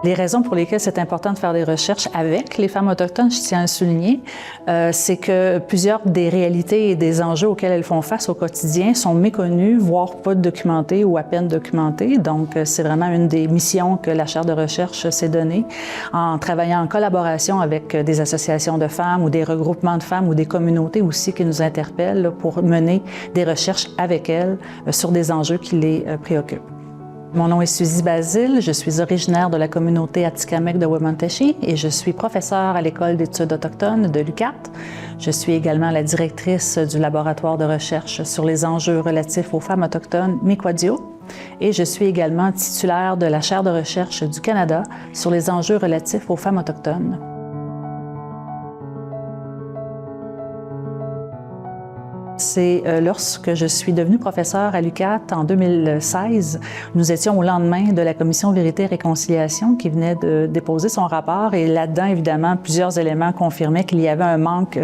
Les raisons pour lesquelles c'est important de faire des recherches avec les femmes autochtones, je tiens à le souligner, c'est que plusieurs des réalités et des enjeux auxquels elles font face au quotidien sont méconnus, voire pas documentés ou à peine documentés. Donc, c'est vraiment une des missions que la chaire de recherche s'est donnée en travaillant en collaboration avec des associations de femmes ou des regroupements de femmes ou des communautés aussi qui nous interpellent là, pour mener des recherches avec elles sur des enjeux qui les préoccupent. Mon nom est Suzy Basile, je suis originaire de la communauté Atikamekw de Waumanteshi et je suis professeure à l'École d'études autochtones de l'UQAT. Je suis également la directrice du laboratoire de recherche sur les enjeux relatifs aux femmes autochtones Mikwadiyo et je suis également titulaire de la chaire de recherche du Canada sur les enjeux relatifs aux femmes autochtones. C'est lorsque je suis devenue professeure à l'UQAT en 2016. Nous étions au lendemain de la Commission Vérité et Réconciliation qui venait de déposer son rapport et là-dedans, évidemment, plusieurs éléments confirmaient qu'il y avait un manque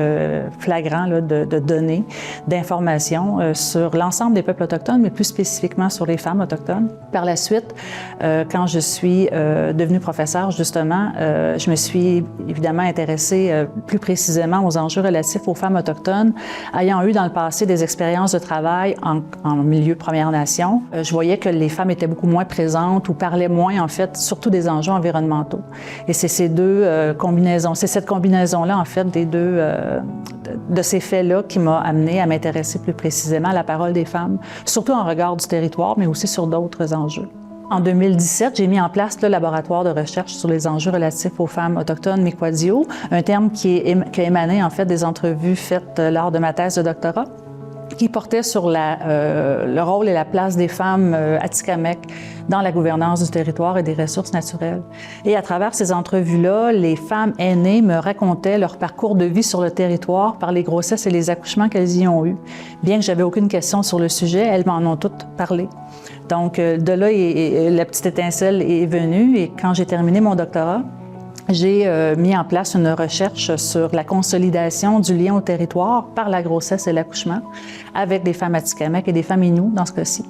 flagrant là, de données, d'informations sur l'ensemble des peuples autochtones, mais plus spécifiquement sur les femmes autochtones. Par la suite, quand je suis devenue professeure, justement, je me suis évidemment intéressée plus précisément aux enjeux relatifs aux femmes autochtones, ayant eu dans le passé des expériences de travail en milieu Première Nation. Je voyais que les femmes étaient beaucoup moins présentes ou parlaient moins, en fait, surtout des enjeux environnementaux. Et c'est ces deux combinaisons, c'est cette combinaison-là, en fait, des deux, de ces faits-là qui m'a amenée à m'intéresser plus précisément à la parole des femmes, surtout en regard du territoire, mais aussi sur d'autres enjeux. En 2017, j'ai mis en place le laboratoire de recherche sur les enjeux relatifs aux femmes autochtones Mikwadiyo, un terme qui a émané en fait des entrevues faites lors de ma thèse de doctorat, qui portait sur le rôle et la place des femmes Atikamekw dans la gouvernance du territoire et des ressources naturelles. Et à travers ces entrevues-là, les femmes aînées me racontaient leur parcours de vie sur le territoire par les grossesses et les accouchements qu'elles y ont eus. Bien que j'avais aucune question sur le sujet, elles m'en ont toutes parlé. Donc, de là, la petite étincelle est venue et quand j'ai terminé mon doctorat, j'ai mis en place une recherche sur la consolidation du lien au territoire par la grossesse et l'accouchement avec des femmes Atikamekw et des femmes Innu dans ce cas-ci.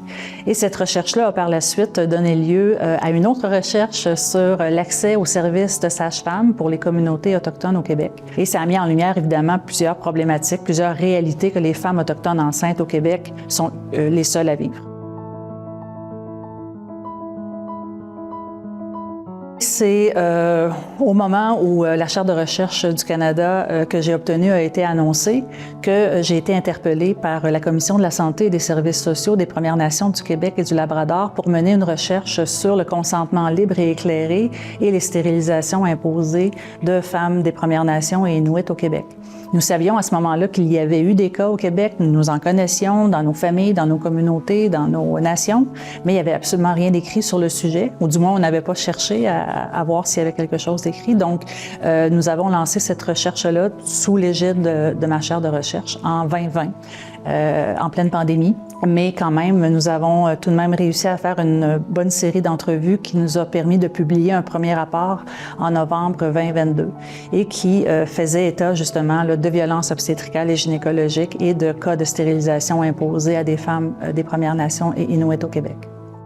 Et cette recherche-là a par la suite donné lieu à une autre recherche sur l'accès aux services de sage-femme pour les communautés autochtones au Québec. Et ça a mis en lumière évidemment plusieurs problématiques, plusieurs réalités que les femmes autochtones enceintes au Québec sont les seules à vivre. C'est au moment où la chaire de recherche du Canada que j'ai obtenue a été annoncée que j'ai été interpellée par la Commission de la santé et des services sociaux des Premières Nations du Québec et du Labrador pour mener une recherche sur le consentement libre et éclairé et les stérilisations imposées de femmes des Premières Nations et Inuits au Québec. Nous savions à ce moment-là qu'il y avait eu des cas au Québec, nous en connaissions dans nos familles, dans nos communautés, dans nos nations, mais il n'y avait absolument rien d'écrit sur le sujet, ou du moins on n'avait pas cherché à voir s'il y avait quelque chose d'écrit. Donc, nous avons lancé cette recherche-là sous l'égide de ma chaire de recherche en 2020, en pleine pandémie. Mais quand même, nous avons tout de même réussi à faire une bonne série d'entrevues qui nous a permis de publier un premier rapport en novembre 2022 et qui faisait état justement là, de violences obstétricales et gynécologiques et de cas de stérilisation imposés à des femmes des Premières Nations et Inuits au Québec.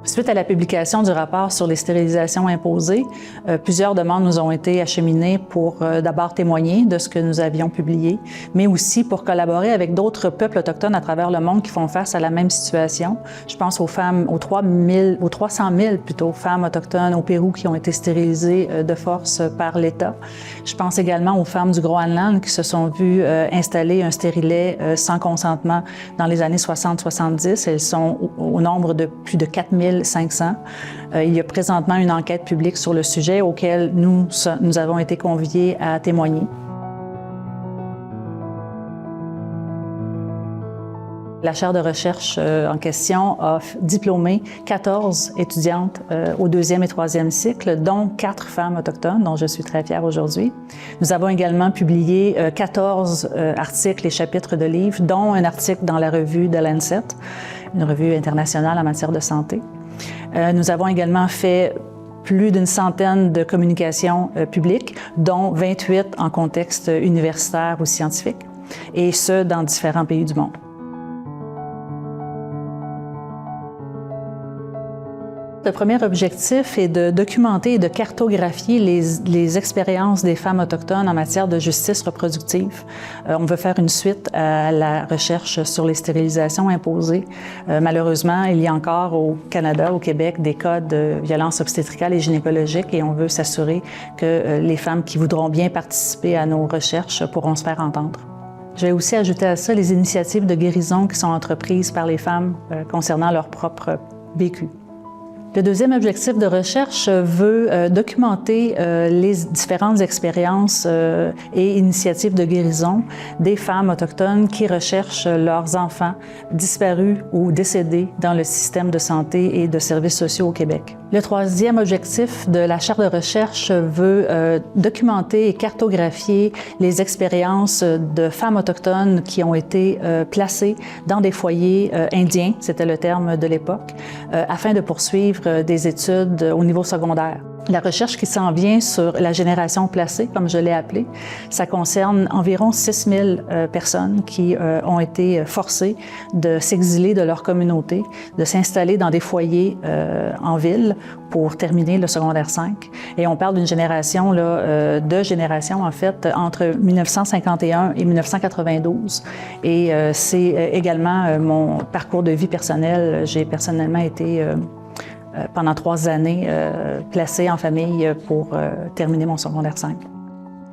Suite à la publication du rapport sur les stérilisations imposées, plusieurs demandes nous ont été acheminées pour d'abord témoigner de ce que nous avions publié, mais aussi pour collaborer avec d'autres peuples autochtones à travers le monde qui font face à la même situation. Je pense aux femmes, aux 300 000 plutôt femmes autochtones au Pérou qui ont été stérilisées de force par l'État. Je pense également aux femmes du Groenland qui se sont vues installer un stérilet sans consentement dans les années 60-70. Elles sont au nombre de plus de 4 500. Il y a présentement une enquête publique sur le sujet auquel nous avons été conviés à témoigner. La chaire de recherche en question a diplômé 14 étudiantes au 2e et 3e cycle, dont 4 femmes autochtones, dont je suis très fière aujourd'hui. Nous avons également publié 14 articles et chapitres de livres, dont un article dans la revue The Lancet, une revue internationale en matière de santé. Nous avons également fait plus d'une centaine de communications publiques, dont 28 en contexte universitaire ou scientifique, et ce, dans différents pays du monde. Le premier objectif est de documenter et de cartographier les expériences des femmes autochtones en matière de justice reproductive. On veut faire une suite à la recherche sur les stérilisations imposées. Malheureusement, il y a encore au Canada, au Québec, des cas de violences obstétricales et gynécologiques et on veut s'assurer que les femmes qui voudront bien participer à nos recherches pourront se faire entendre. Je vais aussi ajouter à ça les initiatives de guérison qui sont entreprises par les femmes concernant leur propre vécu. Le deuxième objectif de recherche veut documenter les différentes expériences et initiatives de guérison des femmes autochtones qui recherchent leurs enfants disparus ou décédés dans le système de santé et de services sociaux au Québec. Le troisième objectif de la charte de recherche veut documenter et cartographier les expériences de femmes autochtones qui ont été placées dans des foyers indiens, c'était le terme de l'époque, afin de poursuivre des études au niveau secondaire. La recherche qui s'en vient sur la génération placée, comme je l'ai appelée, ça concerne environ 6 000 personnes qui ont été forcées de s'exiler de leur communauté, de s'installer dans des foyers en ville pour terminer le secondaire 5. Et on parle d'une génération, deux générations en fait, entre 1951 et 1992. Et c'est également mon parcours de vie personnel. J'ai personnellement été pendant 3 années placée en famille pour terminer mon secondaire 5.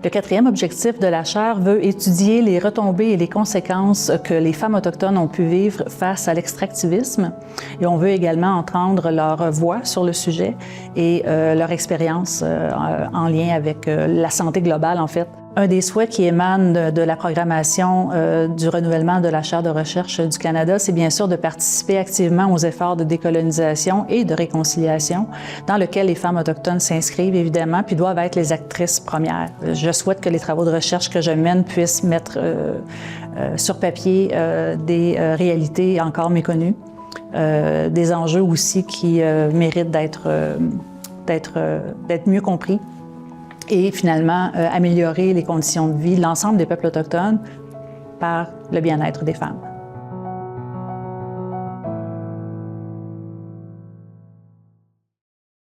Le quatrième objectif de la chaire veut étudier les retombées et les conséquences que les femmes autochtones ont pu vivre face à l'extractivisme. Et on veut également entendre leur voix sur le sujet et leur expérience en lien avec la santé globale, en fait. Un des souhaits qui émane de la programmation du renouvellement de la chaire de recherche du Canada, c'est bien sûr de participer activement aux efforts de décolonisation et de réconciliation dans lequel les femmes autochtones s'inscrivent évidemment puis doivent être les actrices premières. Je souhaite que les travaux de recherche que je mène puissent mettre sur papier des réalités encore méconnues, des enjeux aussi qui méritent d'être mieux compris. Et finalement, améliorer les conditions de vie de l'ensemble des peuples autochtones par le bien-être des femmes.